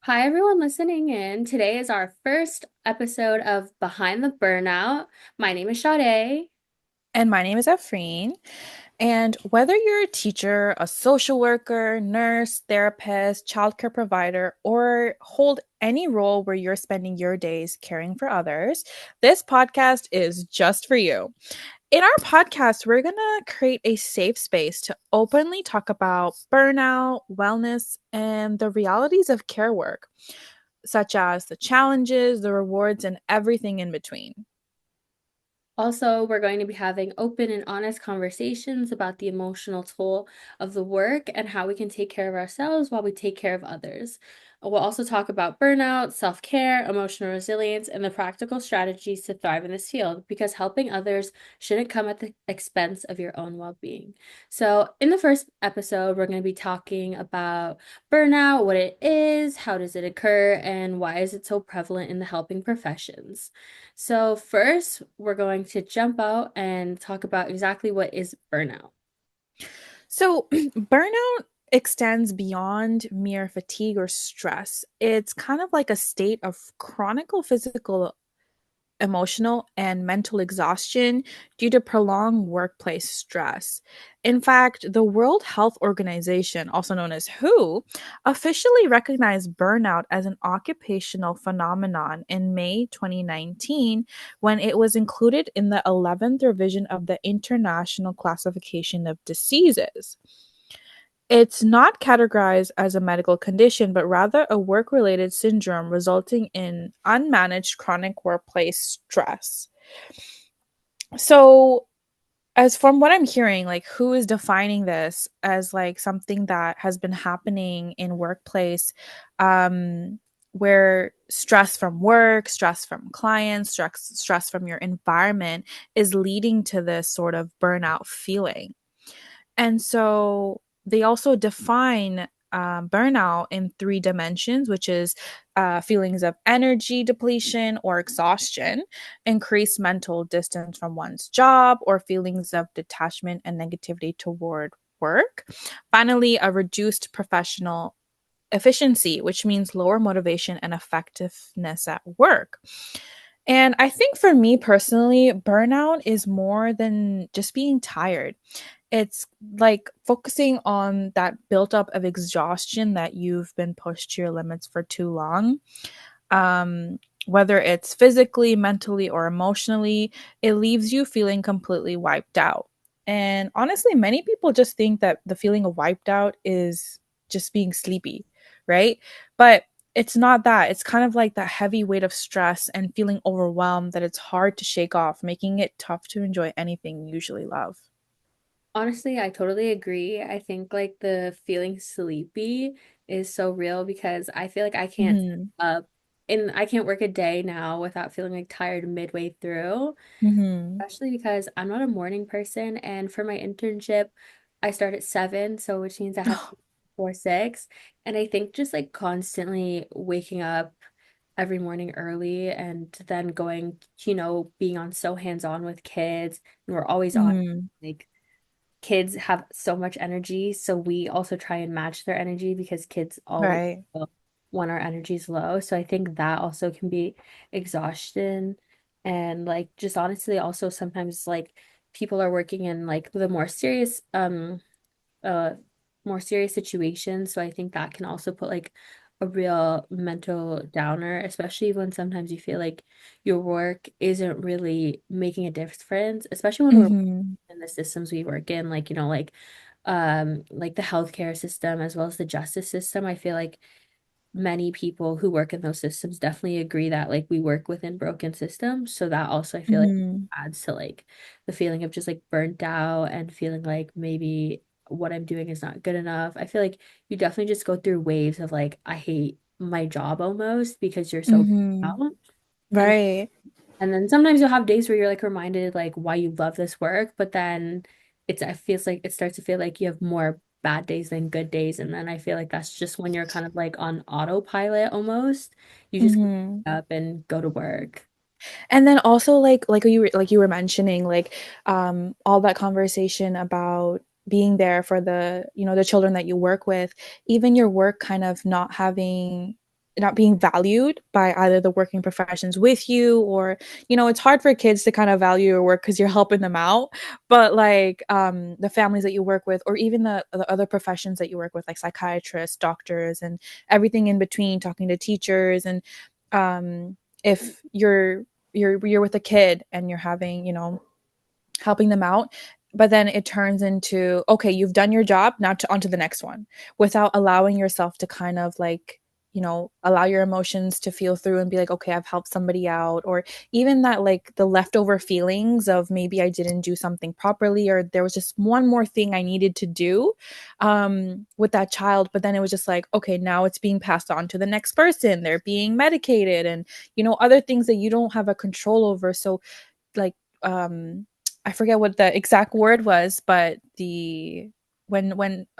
Hi, everyone listening in. Today is our first episode of Behind the Burnout. My name is Sade. And my name is Afreen. And whether you're a teacher, a social worker, nurse, therapist, childcare provider, or hold any role where you're spending your days caring for others, this podcast is just for you. In our podcast, we're going to create a safe space to openly talk about burnout, wellness, and the realities of care work, such as the challenges, the rewards, and everything in between. Also, we're going to be having open and honest conversations about the emotional toll of the work and how we can take care of ourselves while we take care of others. We'll also talk about burnout, self care, emotional resilience, and the practical strategies to thrive in this field because helping others shouldn't come at the expense of your own well being. So, in the first episode, we're going to be talking about burnout, what it is, how does it occur, and why is it so prevalent in the helping professions. So, first, we're going to jump out and talk about exactly what is burnout. So, burnout extends beyond mere fatigue or stress. It's kind of like a state of chronic physical, emotional, and mental exhaustion due to prolonged workplace stress. In fact, the World Health Organization, also known as WHO, officially recognized burnout as an occupational phenomenon in May 2019 when it was included in the 11th revision of the International Classification of Diseases. It's not categorized as a medical condition, but rather a work related syndrome resulting in unmanaged chronic workplace stress. So, as from what I'm hearing, like who is defining this as like something that has been happening in workplace, um, where stress from work, stress from clients, stress from your environment is leading to this sort of burnout feeling. And so they also define burnout in three dimensions, which is feelings of energy depletion or exhaustion, increased mental distance from one's job, or feelings of detachment and negativity toward work. Finally, a reduced professional efficiency, which means lower motivation and effectiveness at work. And I think for me personally, burnout is more than just being tired. It's like focusing on that built up of exhaustion that you've been pushed to your limits for too long. Um, Whether it's physically, mentally, or emotionally, it leaves you feeling completely wiped out. And honestly, many people just think that the feeling of wiped out is just being sleepy, right? But it's not that. It's kind of like that heavy weight of stress and feeling overwhelmed that it's hard to shake off, making it tough to enjoy anything you usually love. Honestly, I totally agree. I think like the feeling sleepy is so real because I feel like I can't Hmm. up and I can't work a day now without feeling like tired midway through, Hmm. especially because I'm not a morning person and for my internship I start at 7, so which means I have to before 6. And I think just like constantly waking up every morning early and then going, being on so hands-on with kids and we're always on Hmm. like kids have so much energy, so we also try and match their energy because kids always Right. feel when our energy is low. So I think that also can be exhaustion and like just honestly also sometimes like people are working in like the uh more serious situations. So I think that can also put like a real mental downer, especially when sometimes you feel like your work isn't really making a difference, especially when we're Hmm. in the systems we work in, like, like the healthcare system as well as the justice system. I feel like many people who work in those systems definitely agree that like we work within broken systems. So that also I feel like Hmm. adds to like the feeling of just like burnt out and feeling like maybe what I'm doing is not good enough. I feel like you definitely just go through waves of like I hate my job almost because you're so burnt Hmm. out. And Right. and then sometimes you'll have days where you're like reminded like why you love this work, but then it feels like it starts to feel like you have more bad days than good days. And then I feel like that's just when you're kind of like on autopilot almost. You just wake Hmm. up and go to work. And then also like you were mentioning all that conversation about being there for the children that you work with, even your work kind of not having not being valued by either the working professions with you, or it's hard for kids to kind of value your work because you're helping them out, but like the families that you work with, or even the other professions that you work with, like psychiatrists, doctors, and everything in between, talking to teachers. And if you're with a kid and you're having, helping them out, but then it turns into, okay, you've done your job, now on to the next one, without allowing yourself to kind of like, allow your emotions to feel through and be like, okay, I've helped somebody out. Or even that, like the leftover feelings of maybe I didn't do something properly, or there was just one more thing I needed to do with that child. But then it was just like, okay, now it's being passed on to the next person, they're being medicated, and other things that you don't have a control over. So like um I forget what the exact word was, but the when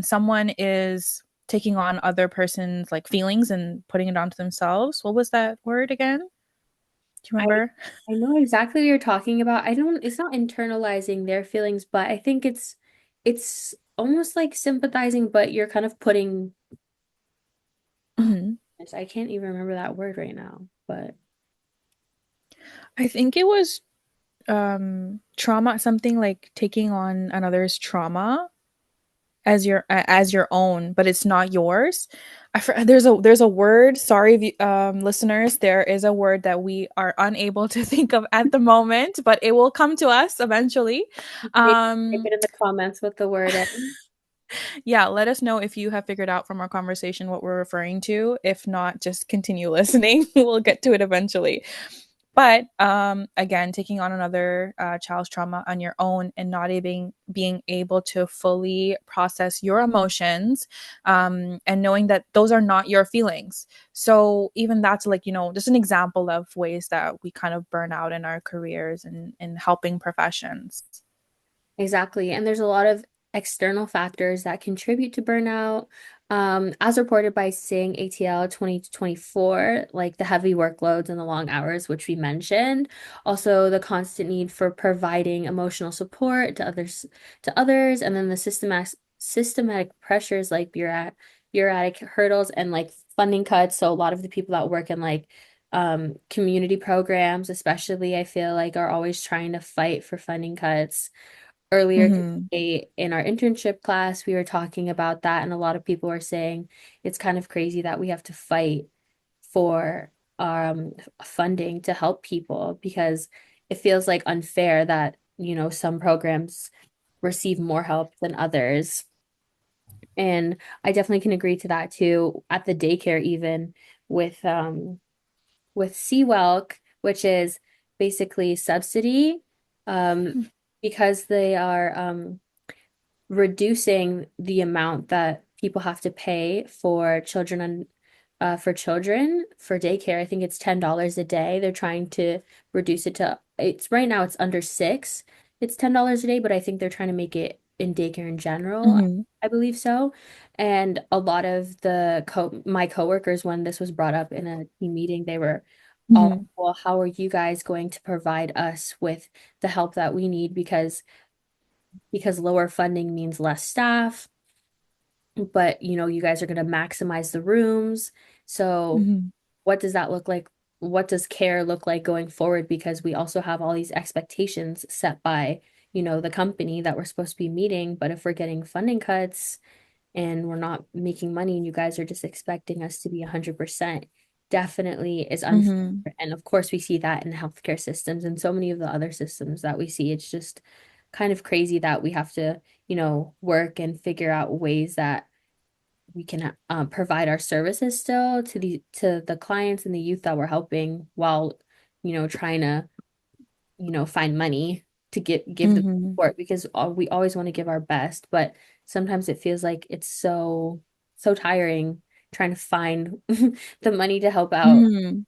someone is taking on other person's like feelings and putting it onto themselves, what was that word again? Do you I remember? I know exactly what you're talking about. I don't, it's not internalizing their feelings, but I think it's almost like sympathizing, but you're kind of putting, oh, Hmm. I can't even remember that word right now, but I think it was trauma, something like taking on another's trauma as your own, but it's not yours. There's a word. Sorry, if you, listeners, there is a word that we are unable to think of at the moment, but it will come to us eventually. maybe type Um, it in the comments with the word in. yeah, let us know if you have figured out from our conversation what we're referring to. If not, just continue listening. We'll get to it eventually. But again, taking on another child's trauma on your own and not even being able to fully process your emotions, and knowing that those are not your feelings. So even that's like, just an example of ways that we kind of burn out in our careers and in helping professions. Exactly. And there's a lot of external factors that contribute to burnout. As reported by Sing ATL 2024, like the heavy workloads and the long hours, which we mentioned. Also, the constant need for providing emotional support to others, and then the systematic pressures like bureaucratic hurdles and like funding cuts. So a lot of the people that work in like community programs, especially, I feel like are always trying to fight for funding cuts. Earlier Mm-hmm. today in our internship class, we were talking about that, and a lot of people were saying it's kind of crazy that we have to fight for funding to help people because it feels like unfair that, some programs receive more help than others. And I definitely can agree to that too. At the daycare, even with CWELC, which is basically subsidy, um, because they are reducing the amount that people have to pay for children and for children for daycare. I think it's $10 a day. They're trying to reduce it to, it's right now it's under six. It's $10 a day, but I think they're trying to make it in daycare in general. Mm-hmm. I believe so. And a lot of my coworkers, when this was brought up in a team meeting, they were all like, Mm-hmm. well, how are you guys going to provide us with the help that we need? Because lower funding means less staff, but you guys are going to maximize the rooms. So Mm-hmm. what does that look like? What does care look like going forward? Because we also have all these expectations set by, the company that we're supposed to be meeting. But if we're getting funding cuts and we're not making money and you guys are just expecting us to be 100%, definitely is unfair. Mm-hmm. And of course, we see that in healthcare systems and so many of the other systems that we see. It's just kind of crazy that we have to, work and figure out ways that we can provide our services still to the clients and the youth that we're helping while, trying to, find money to give them Mm-hmm. support because we always want to give our best, but sometimes it feels like it's so tiring trying to find the money to help out. Mm-hmm.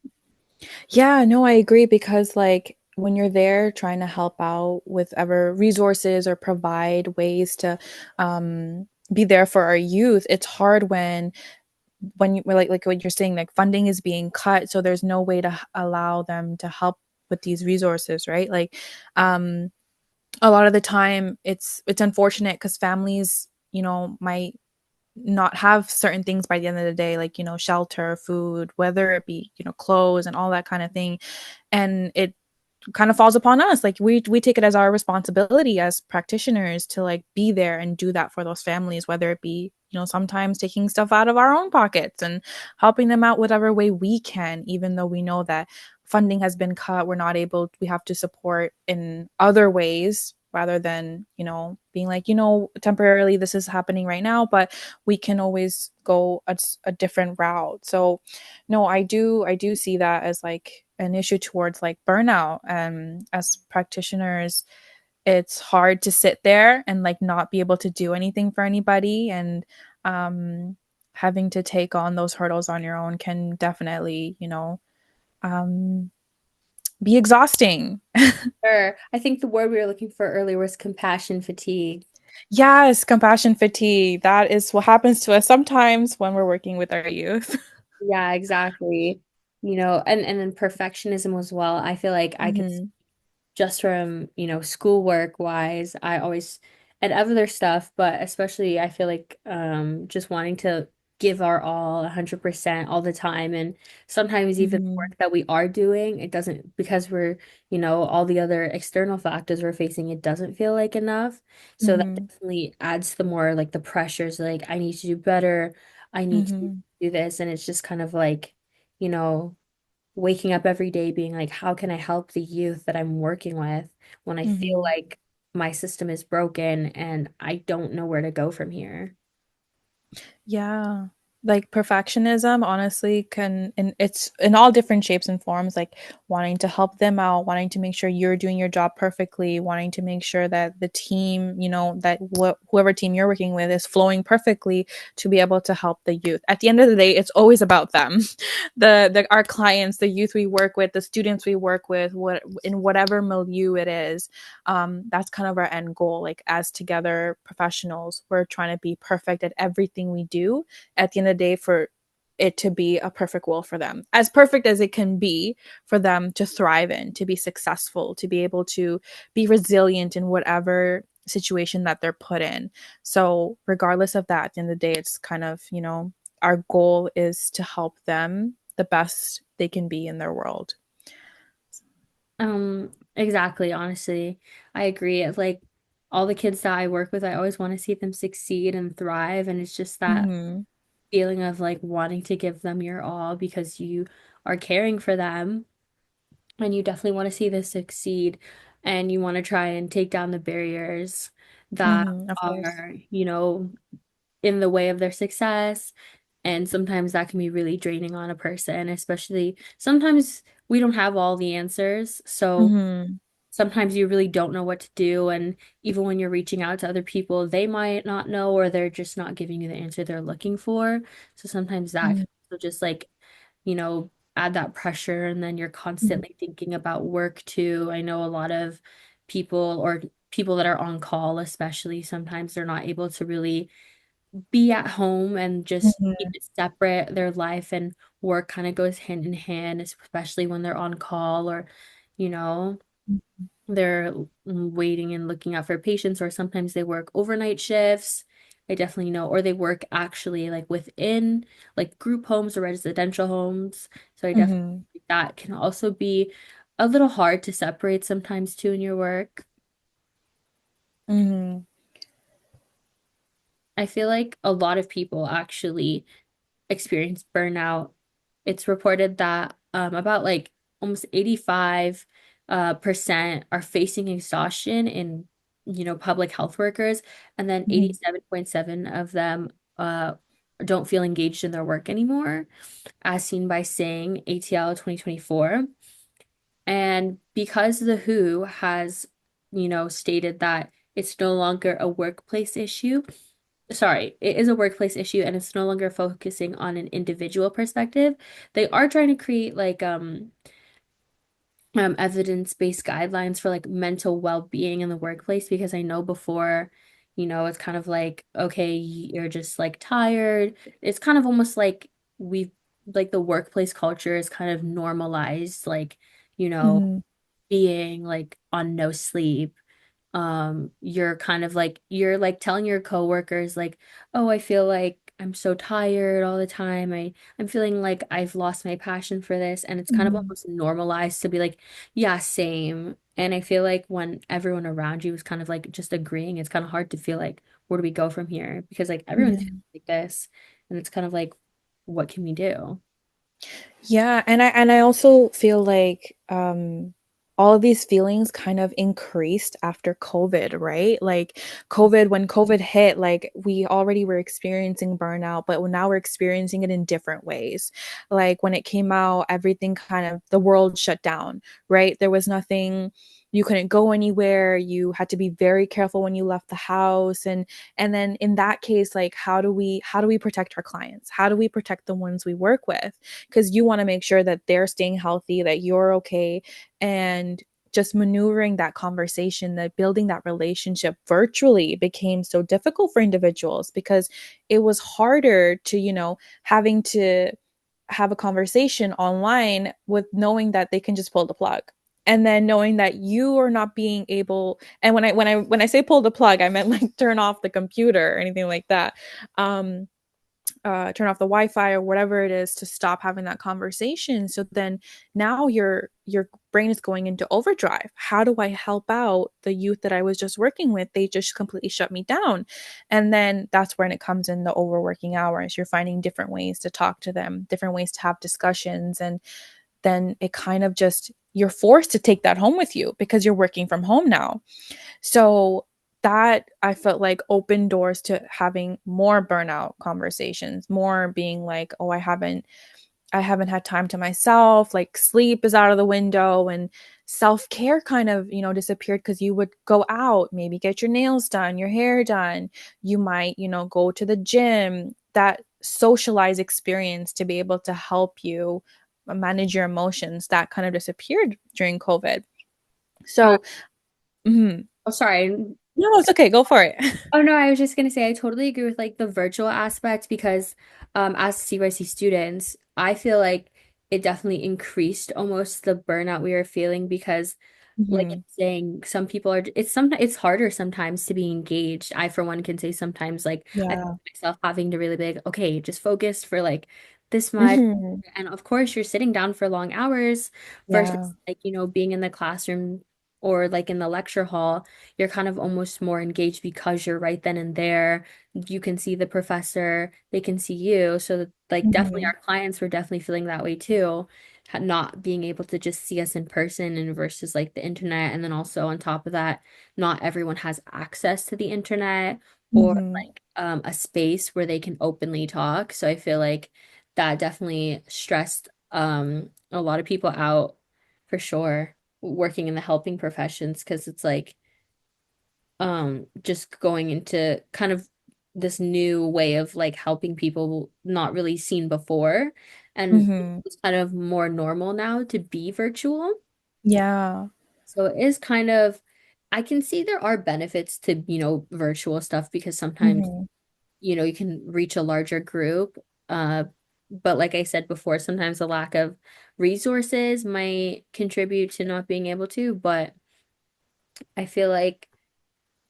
Yeah, no, I agree, because like when you're there trying to help out with ever resources or provide ways to be there for our youth, it's hard when you like what you're saying, like funding is being cut, so there's no way to allow them to help with these resources, right? Like um a lot of the time it's unfortunate because families, might not have certain things by the end of the day, like, shelter, food, whether it be, clothes and all that kind of thing. And it kind of falls upon us. Like we take it as our responsibility as practitioners to like be there and do that for those families, whether it be, sometimes taking stuff out of our own pockets and helping them out whatever way we can, even though we know that funding has been cut, we're not able, we have to support in other ways rather than, being like, temporarily this is happening right now, but we can always go a different route. So no, I do see that as like an issue towards like burnout. As practitioners, it's hard to sit there and like not be able to do anything for anybody, and um having to take on those hurdles on your own can definitely, um be exhausting. Sure. I think the word we were looking for earlier was compassion fatigue. Yes, compassion fatigue. That is what happens to us sometimes when we're working with our youth. Yeah, exactly. And then perfectionism as well. I feel like I could Hmm. just from, schoolwork wise, I always and other stuff, but especially I feel like just wanting to give our all 100% all the time. And sometimes even the Hmm. work that we are doing, it doesn't because we're, all the other external factors we're facing, it doesn't feel like enough. So that Hmm. definitely adds the more like the pressures, like I need to do better, I need to Hmm. do this. And it's just kind of like, you know, waking up every day being like, how can I help the youth that I'm working with when I feel Hmm. like my system is broken and I don't know where to go from here? Yeah. Like perfectionism, honestly, can, and it's in all different shapes and forms, like wanting to help them out, wanting to make sure you're doing your job perfectly, wanting to make sure that the team, that whoever team you're working with is flowing perfectly to be able to help the youth. At the end of the day, it's always about them. The our clients, the youth we work with, the students we work with, what in whatever milieu it is, that's kind of our end goal. Like as together professionals, we're trying to be perfect at everything we do at the end of the day for it to be a perfect world for them, as perfect as it can be for them to thrive in, to be successful, to be able to be resilient in whatever situation that they're put in. So regardless of that, at the end of the day, it's kind of, our goal is to help them the best they can be in their world. Exactly, honestly. I agree. Like all the kids that I work with, I always want to see them succeed and thrive. And it's just that Mm-hmm. feeling of like wanting to give them your all because you are caring for them and you definitely want to see this succeed and you want to try and take down the barriers that Mm-hmm. Of course. are, in the way of their success. And sometimes that can be really draining on a person, especially sometimes we don't have all the answers. So Mm-hmm. sometimes you really don't know what to do. And even when you're reaching out to other people, they might not know or they're just not giving you the answer they're looking for. So sometimes that can also just like, add that pressure. And then you're Mm-hmm. constantly thinking about work too. I know a lot of people or people that are on call, especially sometimes they're not able to really be at home and just keep Mm-hmm. it separate. Their life and work kind of goes hand in hand, especially when they're on call or, you know, they're waiting and looking out for patients, or sometimes they work overnight shifts. I definitely know, or they work actually like within like group homes or residential homes. So I definitely Mm-hmm. think that can also be a little hard to separate sometimes too in your work. Mm-hmm. I feel like a lot of people actually experience burnout. It's reported that about like almost 85 percent are facing exhaustion in public health workers, and then Mm-hmm. 87.7 of them uh don't feel engaged in their work anymore, as seen by Singh ATL 2024. And because the WHO has stated that it's no longer a workplace issue, sorry, it is a workplace issue and it's no longer focusing on an individual perspective. They are trying to create like evidence-based guidelines for like mental well-being in the workplace because I know before, it's kind of like, okay, you're just like tired. It's kind of almost like we've like the workplace culture is kind of normalized, like, you know, Mm-hmm. being like on no sleep. You're kind of like you're like telling your coworkers like, oh, I feel like I'm so tired all the time. I'm feeling like I've lost my passion for this, and it's kind of Mhm. almost normalized to be like, yeah, same. And I feel like when everyone around you is kind of like just agreeing, it's kind of hard to feel like, where do we go from here? Because like everyone's Yeah. feeling like this, and it's kind of like, what can we do? Yeah, and I also feel like all of these feelings kind of increased after COVID, right? Like COVID, when COVID hit, like we already were experiencing burnout, but now we're experiencing it in different ways. Like when it came out, everything kind of the world shut down, right? There was nothing, you couldn't go anywhere. You had to be very careful when you left the house. And then in that case, like how do we protect our clients? How do we protect the ones we work with? Because you want to make sure that they're staying healthy, that you're okay, and just maneuvering that conversation, that building that relationship virtually became so difficult for individuals because it was harder to, having to have a conversation online with knowing that they can just pull the plug. And then knowing that you are not being able, and when I say pull the plug, I meant like turn off the computer or anything like that. Um, turn off the Wi-Fi or whatever it is to stop having that conversation. So then now your brain is going into overdrive. How do I help out the youth that I was just working with? They just completely shut me down. And then that's when it comes in the overworking hours. You're finding different ways to talk to them, different ways to have discussions. And then it kind of just, you're forced to take that home with you because you're working from home now. So that I felt like opened doors to having more burnout conversations, more being like, oh, I haven't had time to myself, like sleep is out of the window and self-care kind of, disappeared because you would go out, maybe get your nails done, your hair done. You might, go to the gym. That socialized experience to be able to help you manage your emotions, that kind of disappeared during COVID. Uh, So, mhm. oh, sorry. No, it's okay. Go for it. Oh no, I was just gonna say I totally agree with like the virtual aspect because as CYC students, I feel like it definitely increased almost the burnout we were feeling because like Mhm. it's saying some people are it's harder sometimes to be engaged. I for one can say sometimes like I find Yeah. myself having to really be like, okay, just focus for like this much. Mhm. And of course you're sitting down for long hours Yeah. versus like, being in the classroom or like in the lecture hall, you're kind of almost more engaged because you're right then and there. You can see the professor, they can see you. So that, like definitely Mhm. our clients were definitely feeling that way too, not being able to just see us in person and versus like the internet. And then also on top of that, not everyone has access to the internet or Mhm. like a space where they can openly talk. So I feel like that definitely stressed a lot of people out for sure working in the helping professions because it's like just going into kind of this new way of like helping people not really seen before and Mhm. it's kind of more normal now to be virtual. Yeah. So it is kind of I can see there are benefits to, virtual stuff because sometimes, Mhm. you can reach a larger group. Uh, but like I said before, sometimes the lack of resources might contribute to not being able to, but I feel like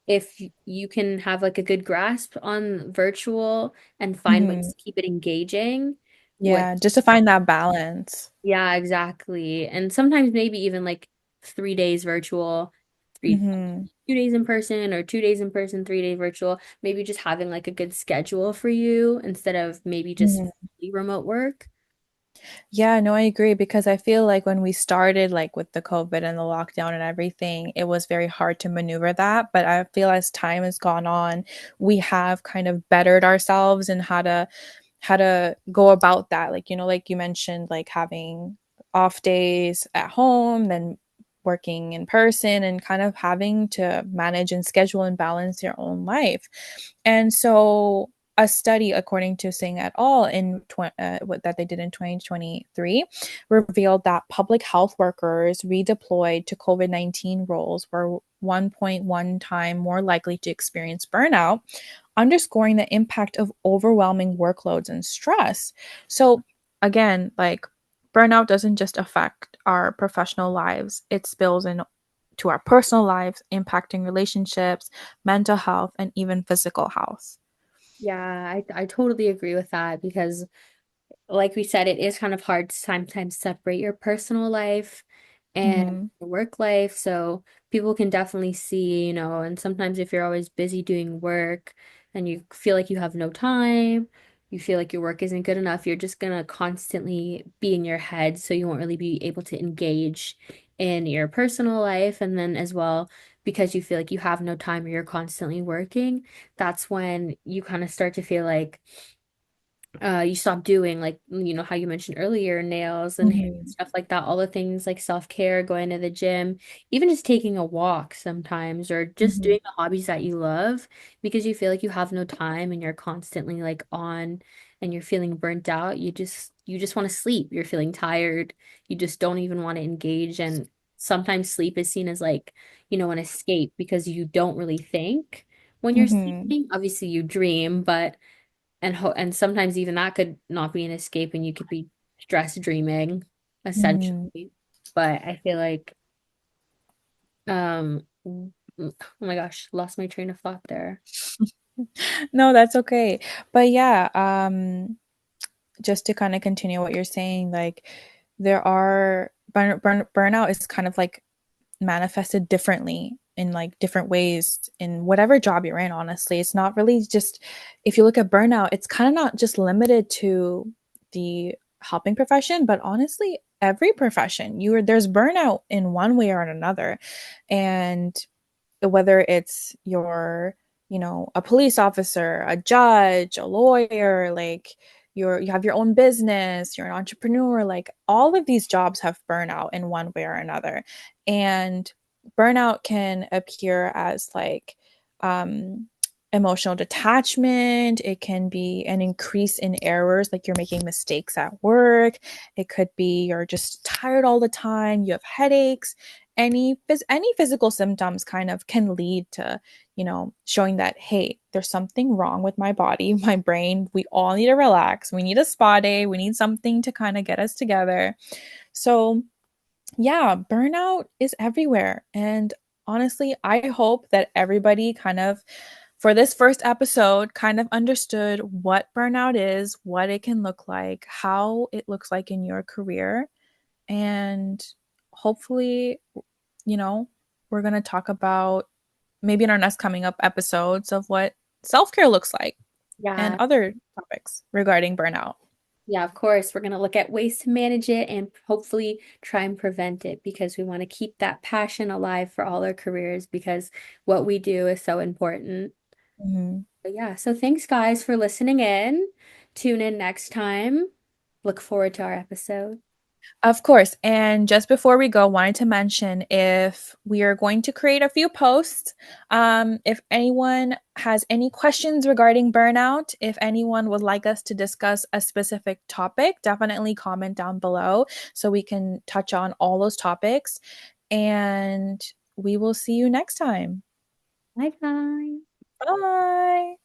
if you can have like a good grasp on virtual and find ways Mhm. to keep it engaging with, Yeah, just to find that balance. yeah, exactly. And sometimes maybe even like 3 days virtual, three, Mhm. 2 days in person or 2 days in person, 3 day virtual, maybe just having like a good schedule for you instead of maybe just Mhm. fully remote work. Yeah, no, I agree because I feel like when we started like with the COVID and the lockdown and everything, it was very hard to maneuver that. But I feel as time has gone on, we have kind of bettered ourselves and how to go about that. Like, like you mentioned, like having off days at home, then working in person and kind of having to manage and schedule and balance your own life. And so a study, according to Singh et al., that they did in 2023, revealed that public health workers redeployed to COVID-19 roles were 1.1 time more likely to experience burnout, underscoring the impact of overwhelming workloads and stress. So, again, like burnout doesn't just affect our professional lives, it spills into our personal lives, impacting relationships, mental health, and even physical health. Yeah, I totally agree with that because like we said, it is kind of hard to sometimes separate your personal life and Hmm. your work life. So people can definitely see, and sometimes if you're always busy doing work and you feel like you have no time, you feel like your work isn't good enough, you're just gonna constantly be in your head. So you won't really be able to engage in your personal life. And then as well, because you feel like you have no time or you're constantly working, that's when you kind of start to feel like you stop doing like how you mentioned earlier, nails and hair and Hmm. stuff like that, all the things like self-care, going to the gym, even just taking a walk sometimes, or just Hmm. doing the hobbies that you love because you feel like you have no time and you're constantly like on and you're feeling burnt out. You just want to sleep. You're feeling tired. You just don't even want to engage, and sometimes sleep is seen as like, an escape because you don't really think when you're Hmm. sleeping. Obviously you dream, but and sometimes even that could not be an escape and you could be stress dreaming Hmm. essentially. But I feel like oh my gosh, lost my train of thought there. No, that's okay. But yeah, just to kind of continue what you're saying, like there are burnout is kind of like manifested differently in like different ways in whatever job you're in, honestly. It's not really just, if you look at burnout, it's kind of not just limited to the helping profession, but honestly, every profession. There's burnout in one way or another. And whether it's a police officer, a judge, a lawyer, like you have your own business, you're an entrepreneur, like all of these jobs have burnout in one way or another. And burnout can appear as like um emotional detachment. It can be an increase in errors, like you're making mistakes at work. It could be you're just tired all the time, you have headaches. Any physical symptoms kind of can lead to, showing that, hey, there's something wrong with my body, my brain. We all need to relax. We need a spa day. We need something to kind of get us together. So yeah, burnout is everywhere. And honestly, I hope that everybody kind of, for this first episode, kind of understood what burnout is, what it can look like, how it looks like in your career. And hopefully, you know, we're going to talk about maybe in our next coming up episodes of what self care looks like and Yeah. other topics regarding burnout. Yeah, of course. We're going to look at ways to manage it and hopefully try and prevent it because we want to keep that passion alive for all our careers because what we do is so important. Mhm. But yeah, so thanks guys for listening in. Tune in next time. Look forward to our episode. Of course. And just before we go, wanted to mention if we are going to create a few posts. If anyone has any questions regarding burnout, if anyone would like us to discuss a specific topic, definitely comment down below so we can touch on all those topics. And we will see you next time. Bye, guys. Bye.